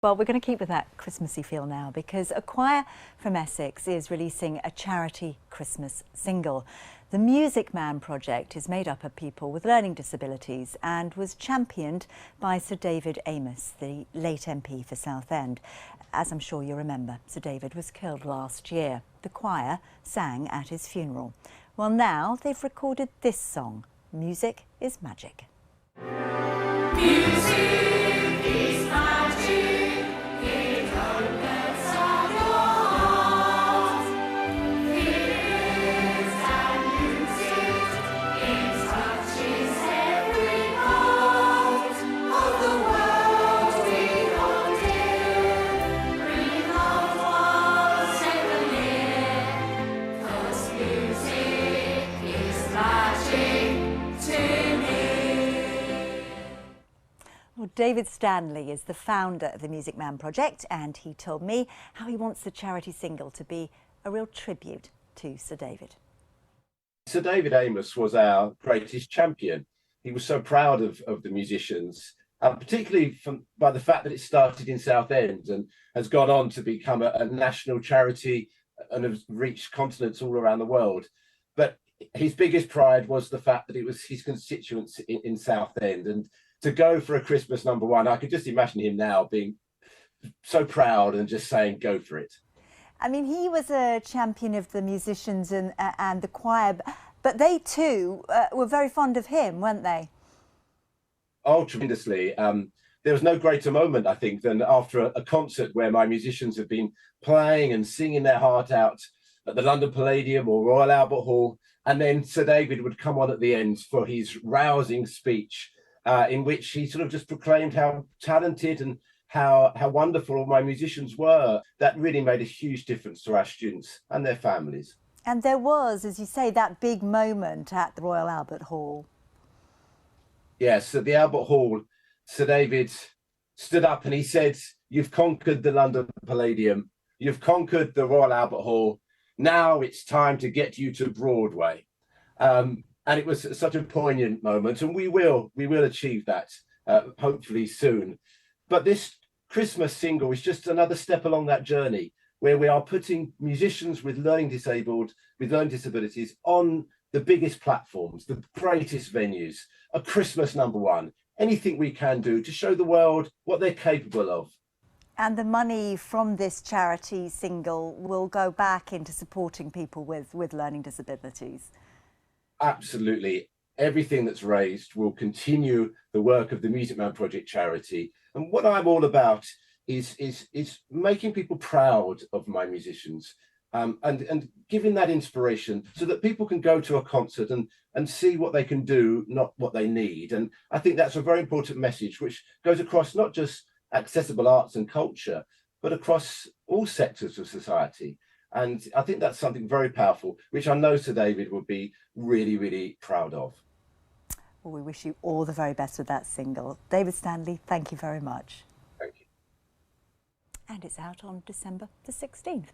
Well, we're going to keep with that Christmassy feel now because a choir from Essex is releasing a charity Christmas single. The Music Man project is made up of people with learning disabilities and was championed by Sir David Amess, the late MP for Southend. As I'm sure you remember, Sir David was killed last year. The choir sang at his funeral. Well, now they've recorded this song, Music is Magic. Music. Well, David Stanley is the founder of the Music Man project, and he told me how he wants the charity single to be a real tribute to Sir David. Sir David Amess was our greatest champion. He was so proud of the musicians, particularly by the fact that it started in Southend and has gone on to become a national charity and has reached continents all around the world. But his biggest pride was the fact that it was his constituents in Southend, and to go for a Christmas #1, I could just imagine him now being so proud and just saying, go for it. I mean, he was a champion of the musicians and the choir, but they too were very fond of him, weren't they? Oh, tremendously. There was no greater moment, I think, than after a concert where my musicians have been playing and singing their heart out at the London Palladium or Royal Albert Hall, and then Sir David would come on at the end for his rousing speech, in which he sort of just proclaimed how talented and how wonderful all my musicians were. That really made a huge difference to our students and their families. And there was, as you say, that big moment at the Royal Albert Hall. Yes, at the Albert Hall, Sir David stood up and he said, "You've conquered the London Palladium, you've conquered the Royal Albert Hall, now it's time to get you to Broadway." And it was such a poignant moment, and we will achieve that, hopefully soon. But this Christmas single is just another step along that journey, where we are putting musicians with learning disabilities on the biggest platforms, the greatest venues, a Christmas #1, anything we can do to show the world what they're capable of. And the money from this charity single will go back into supporting people with learning disabilities. Absolutely. Everything that's raised will continue the work of the Music Man Project charity. And what I'm all about is making people proud of my musicians, and giving that inspiration so that people can go to a concert and see what they can do, not what they need. And I think that's a very important message, which goes across not just accessible arts and culture, but across all sectors of society. And I think that's something very powerful, which I know Sir David would be really, really proud of. Well, we wish you all the very best with that single. David Stanley, thank you very much. Thank you. And it's out on December the 16th.